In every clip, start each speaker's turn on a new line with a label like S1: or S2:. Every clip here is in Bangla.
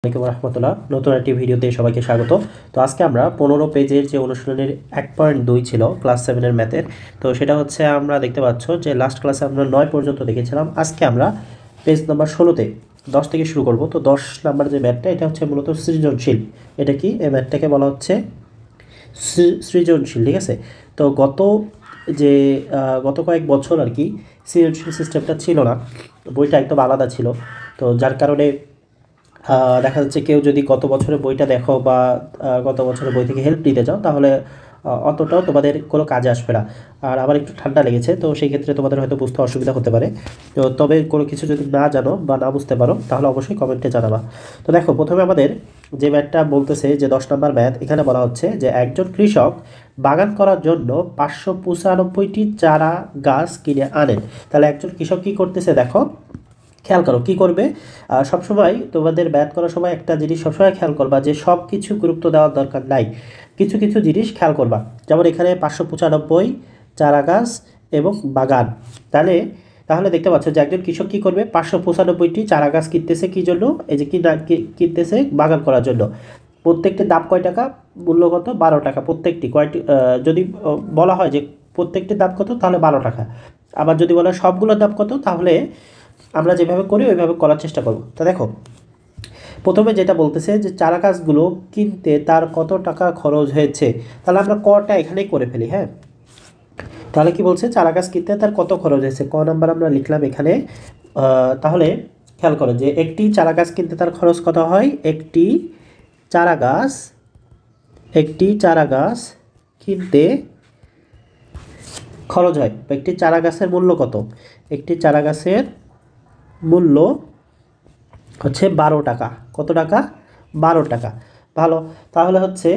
S1: আসসালামু আলাইকুম রহমতুল্লাহ। নতুন একটি ভিডিওতে সবাইকে স্বাগত। তো আজকে আমরা 15 পেজের যে অনুশীলনের 1.2 ছিল ক্লাস 7 ম্যাথের, তো সেটা হচ্ছে আমরা দেখতে পাচ্ছ যে লাস্ট ক্লাসে আমরা 9 পর্যন্ত দেখেছিলাম। আজকে আমরা পেজ নাম্বার 16তে 10 থেকে শুরু করব। তো 10 নাম্বার যে ম্যাথটা, এটা হচ্ছে মূলত সৃজনশীল। এটা কি, এই ম্যাথটাকে বলা হচ্ছে সৃজনশীল, ঠিক আছে। তো গত কয়েক বছর আর কি সৃজনশীল সিস্টেমটা ছিল না, বইটা একদম আলাদা ছিল। তো যার কারণে দেখা যাচ্ছে কেউ যদি গত বছরের বইটা দেখো বা গত বছরের বই থেকে হেল্প নিতে চাও, তাহলে অতটাও তোমাদের কোনো কাজে আসবে না। আর আমার একটু ঠান্ডা লেগেছে, তো সেই ক্ষেত্রে তোমাদের হয়তো বুঝতে অসুবিধা হতে পারে। তো তবে কোনো কিছু যদি না জানো বা না বুঝতে পারো, তাহলে অবশ্যই কমেন্টে জানাবা। তো দেখো, প্রথমে আমাদের যে ম্যাথটা বলতেছে যে 10 নম্বর ম্যাথ, এখানে বলা হচ্ছে যে একজন কৃষক বাগান করার জন্য 595টি চারা গাছ কিনে আনেন। তাহলে একজন কৃষক কী করতেছে দেখো, খেয়াল করো কী করবে। সবসময় তোমাদের ম্যাথ করার সময় একটা জিনিস সবসময় খেয়াল করবা যে সব কিছু গুরুত্ব দেওয়ার দরকার নাই, কিছু কিছু জিনিস খেয়াল করবা। যেমন এখানে 595 চারা গাছ এবং বাগান। তাহলে দেখতে পাচ্ছ যে একজন কৃষক কী করবে, 595টি চারা গাছ কিনতেছে কী জন্য, এই যে কিনতেছে বাগান করার জন্য। প্রত্যেকটির দাম কয় টাকা, মূল্যগত 12 টাকা। প্রত্যেকটি কয়টি যদি বলা হয় যে প্রত্যেকটির দাম কত, তাহলে 12 টাকা। আবার যদি বলা হয় সবগুলোর দাম কত, তাহলে আমরা যেভাবে করি ওইভাবে করার চেষ্টা করব। তা দেখো, প্রথমে যেটা বলতেছে যে চারা গাছগুলো কিনতে তার কত টাকা খরচ হয়েছে, তাহলে আমরা কটা এখানেই করে ফেলি। হ্যাঁ, তাহলে কি বলছে, চারা গাছ কিনতে তার কত খরচ হয়েছে, ক নাম্বার আমরা লিখলাম এখানে। তাহলে খেয়াল করো যে একটি চারা গাছ কিনতে তার খরচ কত হয়। একটি চারা গাছ কিনতে খরচ হয়, একটি চারা গাছের মূল্য কত, একটি চারা গাছের মূল্য হচ্ছে 12 টাকা। কত টাকা, 12 টাকা। ভালো, তাহলে হচ্ছে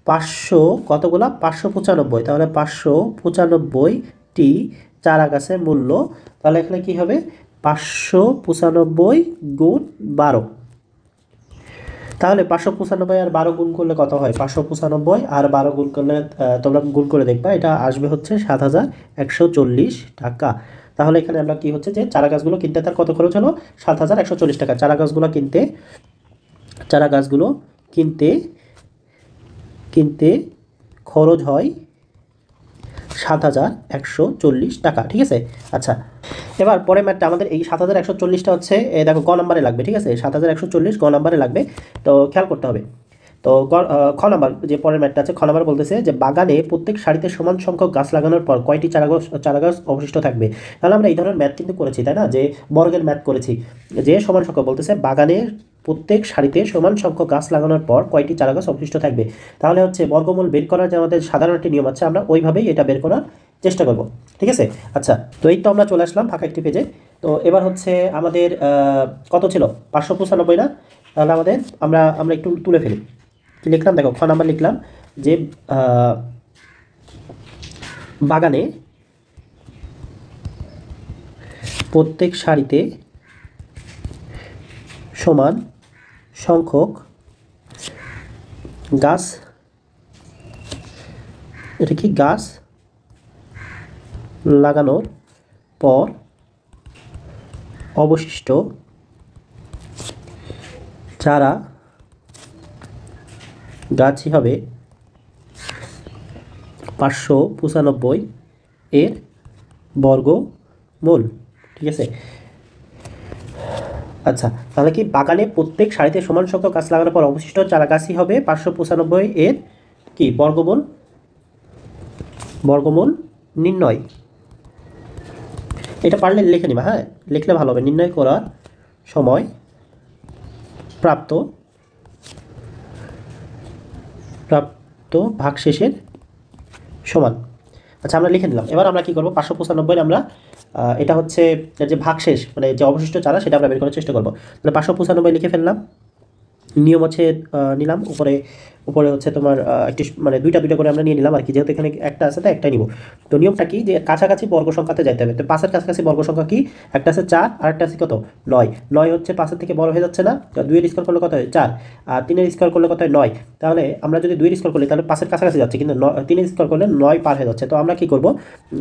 S1: 500 কতগুলা, 595। তাহলে 595টি চারা গাছের মূল্য, তাহলে এখানে কি হবে, 595 গুণ 12। তাহলে 595 আর 12 গুণ করলে কত হয়, 595 আর 12 গুণ করলে তোমরা গুণ করে দেখবা, এটা আসবে হচ্ছে 7140 টাকা। তাহলে এখানে আমরা কি হচ্ছে যে চারা গাছগুলো কিনতে তার কত খরচ হলো, 7140 টাকা। চারা গাছগুলো কিনতে খরচ হয় 7140 টাকা, ঠিক আছে। আচ্ছা, এবার পরে ম্যাথটা আমাদের এই 7140টা হচ্ছে দেখো গ নাম্বারে লাগবে, ঠিক আছে। 7140 গ নাম্বারে লাগবে, তো খেয়াল করতে হবে। তো খ নাম্বার যে পরের ম্যাথটা আছে, খ নাম্বার বলতেছে যে বাগানে প্রত্যেক সারিতে সমান সংখ্যক গাছ লাগানোর পর কয়টি চারা গাছ অবশিষ্ট থাকবে। তাহলে আমরা এই ধরনের ম্যাথ কিন্তু করেছি, তাই না, যে বর্গের ম্যাথ করেছি। যে সমান সংখ্যক বলতেছে বাগানে প্রত্যেক সারিতে সমান সংখ্যক গাছ লাগানোর পর কয়টি চারা গাছ অবশিষ্ট থাকবে। তাহলে হচ্ছে বর্গমূল বের করার যে আমাদের সাধারণ একটি নিয়ম আছে, আমরা ওইভাবেই এটা বের করার চেষ্টা করব, ঠিক আছে। আচ্ছা, তো এই তো আমরা চলে আসলাম ফাঁকা একটি পেজে। তো এবার হচ্ছে আমাদের কত ছিল, 595 না। তাহলে আমরা একটু তুলে ফেলি। কি লিখলাম দেখো, খ নাম্বার লিখলাম যে বাগানে প্রত্যেক সারিতে সমান সংখ্যক গাছ, এটা কি, গাছ লাগানোর পর অবশিষ্ট চারা গাছই হবে 595 এর বর্গমূল, ঠিক আছে। আচ্ছা, তাহলে কি বাগানে প্রত্যেক সারিতে সমান সংখ্যক গাছ লাগানোর পর অবশিষ্ট চারা গাছই হবে 595 এর কি বর্গমূল নির্ণয়। এটা পারলে লিখে নিবা, হ্যাঁ, লিখলে ভালো হবে। নির্ণয় করার সময় প্রাপ্ত ভাগশেষের সমান। আচ্ছা, আমরা লিখে নিলাম। এবার আমরা কি করব, 595 আমরা এটা হচ্ছে যে ভাগশেষ, মানে যে অবশিষ্ট চারা, সেটা আমরা বের করার চেষ্টা করব। তাহলে 595 লিখে ফেললাম। নিয়ম হচ্ছে নিলাম উপরে হচ্ছে তোমার একটি মানে দুইটা করে আমরা নিয়ে নিলাম আর কি, যেহেতু এখানে একটা আছে তাই একটাই নিব। তো নিয়মটা কি, যে কাছাকাছি বর্গ সংখ্যাতে যাইতে হবে। তো 5-এর কাছাকাছি বর্গ সংখ্যা কি, একটা আছে 4 আর একটা আছে কত, 9। 9 হচ্ছে 5-এর থেকে বড় হয়ে যাচ্ছে না, 2-এর স্কোয়ার করলে কত হয় 4, আর 3-এর স্কোয়ার করলে কত হয় 9। তাহলে আমরা যদি 2-এর স্কোয়ার করি তাহলে 5-এর কাছাকাছি যাচ্ছে, কিন্তু 3-এর স্কোয়ার করলে 9 পার হয়ে যাচ্ছে। তো আমরা কি করব,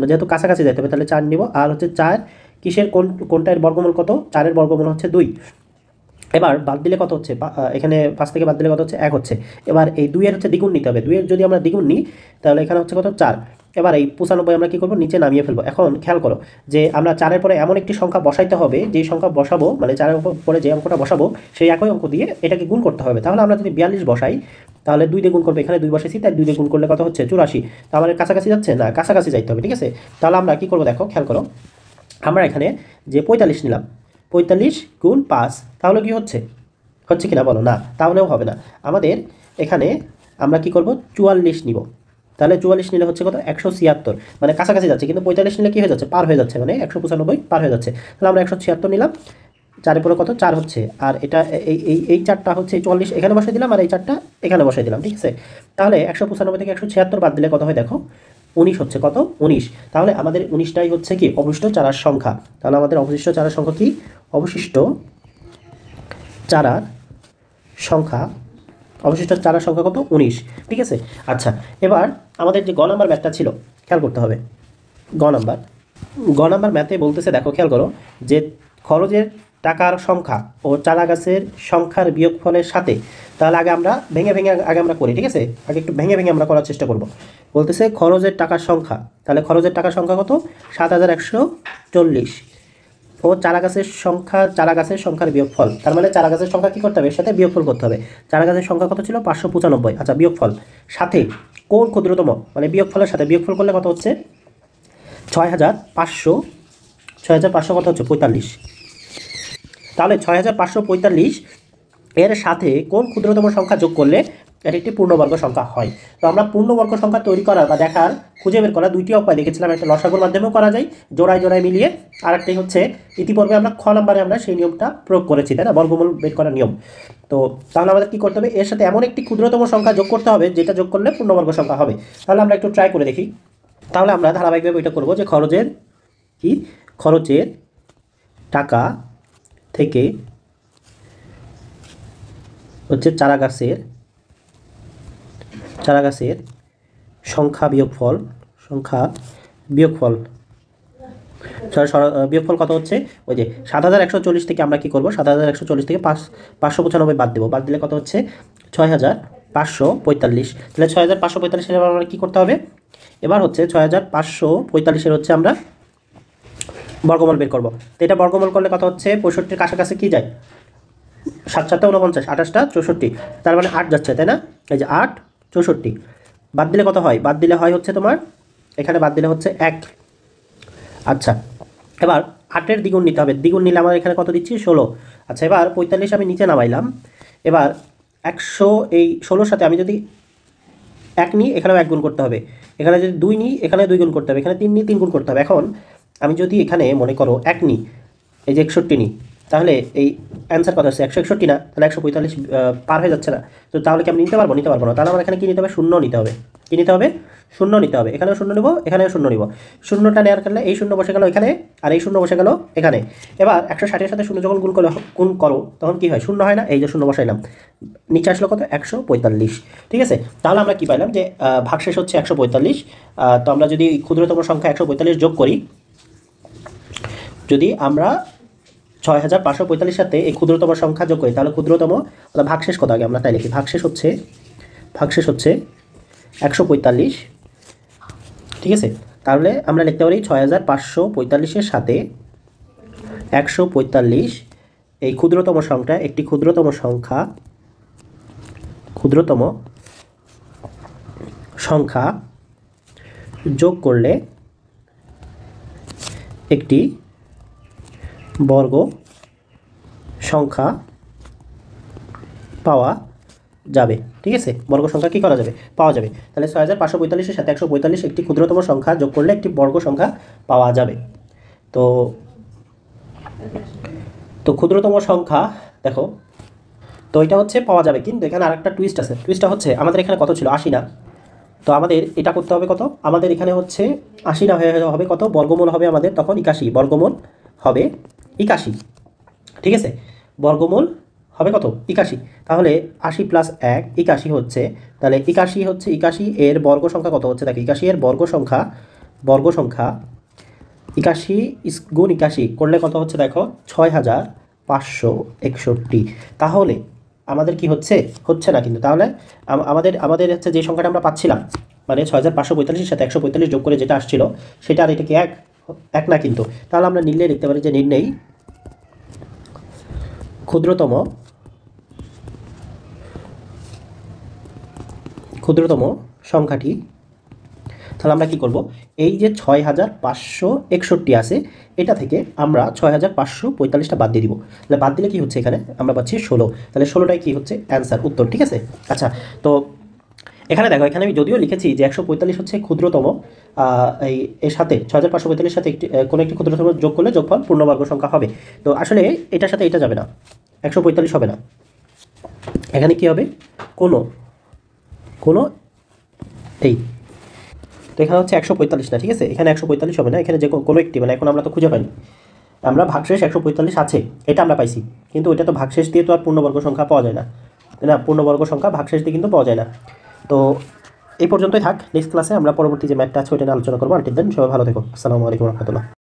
S1: যেহেতু কাছাকাছি যাইতে হবে তাহলে 4 নিব। আর হচ্ছে 4 কিসের কোনটা এর বর্গমূল কত, 4-এর বর্গমূল হচ্ছে 2। এবার বাদ দিলে কত হচ্ছে, এখানে 5 থেকে বাদ দিলে কত হচ্ছে, 1 হচ্ছে। এবার এই 2 এর হচ্ছে দ্বিগুণ নিতে হবে, 2 এর যদি আমরা দ্বিগুণ নিই তাহলে এখানে হচ্ছে কত, 4। এবার এই 95 আমরা কী করবো, নিচে নামিয়ে ফেলবো। এখন খেয়াল করো যে আমরা 4-এর পরে এমন একটি সংখ্যা বসাইতে হবে, যেই সংখ্যা বসাবো মানে 4-এর পরে যে অঙ্কটা বসাবো সেই একই অঙ্ক দিয়ে এটাকে গুণ করতে হবে। তাহলে আমরা যদি 42 বসাই তাহলে 2 দিয়ে গুণ করবো, এখানে 2 বসাইছি তাই 2 দিয়ে গুণ করলে কত হচ্ছে, 84। তো আমাদের কাছাকাছি যাচ্ছে না, কাছাকাছি যাইতে হবে, ঠিক আছে। তাহলে আমরা কী করবো দেখো, খেয়াল করো, আমরা এখানে যে 45 নিলাম, 45 গুণ 5, তাহলে কি হচ্ছে, হচ্ছে কি না বলো, না তাহলেও হবে না। আমাদের এখানে আমরা কি করব, 44 নিব। তাহলে 44 নিলে হচ্ছে কত, 176, মানে কাছাকাছি যাচ্ছে, কিন্তু 45 নিলে কি হয়ে যাচ্ছে, পার হয়ে যাচ্ছে, মানে 195 পার হয়ে যাচ্ছে। তাহলে আমরা 176 নিলাম, 4-এর পরে কত, 4 হচ্ছে, আর এটা এই 4টা হচ্ছে 44 এখানে বসাই দিলাম, আর এই 4টা এখানে বসাই দিলাম, ঠিক আছে। তাহলে 195 থেকে 176 বাদ দিলে কত হয় দেখো, 19 হচ্ছে, কত, 19। তাহলে আমাদের 19টাই হচ্ছে কি অবশিষ্ট চারার সংখ্যা। তাহলে আমাদের অবশিষ্ট চারার সংখ্যা কি, অবশিষ্ট চারার সংখ্যা, অবশিষ্ট চারার সংখ্যা কত, 19, ঠিক আছে। আচ্ছা, এবার আমাদের যে গ নাম্বার ম্যাথটা ছিল, খেয়াল করতে হবে। গ নাম্বার ম্যাথে বলতেছে, দেখো খেয়াল করো, যে খরচের টাকার সংখ্যা ও চারা গাছের সংখ্যার বিয়োগফলের সাথে, তাহলে আগে আমরা ভেঙে ভেঙে আগে আমরা করি, ঠিক আছে। আগে একটু ভেঙে ভেঙে আমরা করার চেষ্টা করব। বলতেছে খরচের টাকার সংখ্যা, তাহলে খরচের টাকার সংখ্যা কত, 7140, ও চারা গাছের সংখ্যার বিয়োগফল, তার মানে চারা গাছের সংখ্যা কী করতে হবে, এর সাথে বিয়োগফল করতে হবে। চারা গাছের সংখ্যা কত ছিল, 595। আচ্ছা, বিয়োগফল সাথে কোন ক্ষুদ্রতম, মানে বিয়োগফলের সাথে বিয়োগফল করলে কত হচ্ছে, 6500 কত হচ্ছে, 45। তাহলে 6545 এর সাথে কোন ক্ষুদ্রতম সংখ্যা যোগ করলে এটি একটি পূর্ণবর্গ সংখ্যা হয়। তো আমরা পূর্ণবর্গ সংখ্যা তৈরি করার বা দেখার, খুঁজে বের করার 2টি উপায় দেখেছিলাম। একটা লসাগুর মাধ্যমেও করা যায়, জোড়ায় জোড়ায় মিলিয়ে, আর একটাই হচ্ছে ইতিপূর্বে আমরা খ নম্বরে আমরা সেই নিয়মটা প্রয়োগ করেছি, তাই না, বর্গমূল বের করার নিয়ম। তো তাহলে আমাদের কী করতে হবে, এর সাথে এমন একটি ক্ষুদ্রতম সংখ্যা যোগ করতে হবে যেটা যোগ করলে পূর্ণবর্গ সংখ্যা হবে। তাহলে আমরা একটু ট্রাই করে দেখি। তাহলে আমরা ধারাবাহিকভাবে এটা করবো, যে খরচের টাকা থেকে হচ্ছে চারা গাছের সংখ্যা বিয়োগফল বিয়োগফল কত হচ্ছে, ওই যে 7140 থেকে আমরা কি করব, 7140 থেকে 595 বাদ দেবো, বাদ দিলে কত হচ্ছে, 6545। তাহলে 6545 এর আমরা কী করতে হবে, এবার হচ্ছে 6545 হচ্ছে আমরা বর্গমূল বের করবো। তো এটা বর্গমূল করলে কত হচ্ছে, 65-র কাছাকাছি কি যায়, 7-7 49, 28-টা 64, তার মানে 8 যাচ্ছে, তাই না, এই যে 8 64 বাদ দিলে কত হয়, বাদ দিলে হয় হচ্ছে তোমার, এখানে বাদ দিলে হচ্ছে 1। আচ্ছা, এবার 8-এর দ্বিগুণ নিতে হবে, দ্বিগুণ নিলে আমার এখানে কত দিচ্ছি, 16। আচ্ছা, এবার 45 আমি নিচে নামাইলাম। এবার 100, এই 16-র সাথে আমি যদি 1 নিই, এখানেও 1 গুণ করতে হবে, এখানে যদি 2 নিই, এখানে 2 গুণ করতে হবে, এখানে 3 নিই, 3 গুণ করতে হবে। এখন আমি যদি এখানে মনে করো 1 নিই, এই যে 61 নিই, তাহলে এই অ্যান্সার কত হচ্ছে, 161 না, তাহলে 145 পার হয়ে যাচ্ছে না। তো তাহলে কি আমি নিতে পারবো না। তাহলে আমার এখানে কী নিতে হবে, 0 নিতে হবে, কী নিতে হবে, 0 নিতে হবে। এখানেও 0 নেবো, এখানেও 0 নিব, 0টা নেওয়ার কারণে এই 0 বসে গেল এখানে, আর এই 0 বসে গেল এখানে। এবার 160-এর সাথে 0 যখন গুণ করো তখন কি হয়, 0 হয় না, এই যে 0 বসাইলাম, নিচে আসলো কত, 145, ঠিক আছে। তাহলে আমরা কি পাইলাম, যে ভাগশেষ হচ্ছে 145। তো আমরা যদি ক্ষুদ্রতম সংখ্যা 145 যোগ করি, যদি আমরা 6545 সাথে এই ক্ষুদ্রতম সংখ্যা যোগ করি, তাহলে ক্ষুদ্রতম ভাগশেষ কত, আগে আমরা তাই লিখি, ভাগশেষ হচ্ছে 145, ঠিক আছে। তাহলে আমরা লিখতে পারি 6545-এর সাথে 145, এই ক্ষুদ্রতম সংখ্যা, একটি ক্ষুদ্রতম সংখ্যা যোগ করলে একটি বর্গ সংখ্যা পাওয়া যাবে, ঠিক আছে। বর্গ সংখ্যা কী করা যাবে, পাওয়া যাবে। তাহলে 6545-এর সাথে 145 একটি ক্ষুদ্রতম সংখ্যা যোগ করলে একটি বর্গ সংখ্যা পাওয়া যাবে। তো ক্ষুদ্রতম সংখ্যা দেখো, তো এটা হচ্ছে পাওয়া যাবে, কিন্তু এখানে আরেকটা টুইস্ট আছে। টুইস্টটা হচ্ছে আমাদের এখানে কত ছিল, 80 না। তো আমাদের এটা করতে হবে কত, আমাদের এখানে হচ্ছে 80 না হয়ে হবে কত, বর্গমূল হবে আমাদের তখন 81, বর্গমূল হবে 81, ঠিক আছে। বর্গমূল হবে কত, 81। তাহলে 80 + 1 81 হচ্ছে, তাহলে 81 হচ্ছে, 81 এর বর্গ সংখ্যা কত হচ্ছে, দেখো 81 এর বর্গ সংখ্যা 81 গুণ 81 করলে কত হচ্ছে দেখো, 6000 561। তাহলে আমাদের কি হচ্ছে না কিন্তু। তাহলে আমাদের হচ্ছে যে সংখ্যাটা আমরা পাচ্ছিলাম, মানে 6545-এর সাথে 145 যোগ করে যেটা আসছিল সেটা, আর এটা কি এক না কিন্তু। তাহলে আমরা নির্ণয় লিখতে পারি যে নির্ণয় ক্ষুদ্রতম সংখ্যাটি। তাহলে আমরা কি করব, এই যে 6561 আছে এটা থেকে আমরা 6545টা বাদ দিয়ে দিব। তাহলে বাদ দিলে কি হচ্ছে, এখানে আমরা পাচ্ছি 16। তাহলে 16টাই কি হচ্ছে অ্যান্সার, উত্তর। ঠিক আছে। আচ্ছা, তো এখানে দেখো, এখানে আমি যদিও লিখেছি যে 145 হচ্ছে ক্ষুদ্রতম, এর সাথে 6545 সাথে কোনো একটি ক্ষুদ্রতম যোগ করলে যোগফল পূর্ণবর্গ সংখ্যা হবে। তো আসলে এটার সাথে এটা যাবে না, 145 হবে না। এখানে কি হবে, কোনো এই, তো এখানে হচ্ছে 145 না, ঠিক আছে। এখানে 145 হবে না, এখানে যে কোনো একটি, মানে এখন আমরা তো খুঁজে পাইনি। আমরা ভাগশেষ 145 আছে এটা আমরা পাইছি, কিন্তু ওইটা তো ভাগশেষ দিয়ে তো আর পূর্ণবর্গ সংখ্যা পাওয়া যায় না, পূর্ণবর্গ সংখ্যা ভাগশেষ দিয়ে কিন্তু পাওয়া যায় না। তো এই পর্যন্তই থাক, নেক্সট ক্লাসে আমরা পরবর্তী যে ম্যাথটা আছে ওইটা নিয়ে আলোচনা করবো। আনটিল দেন সবাই ভালো থেকো। আসসালামু আলাইকুম রহমতুল্লাহ।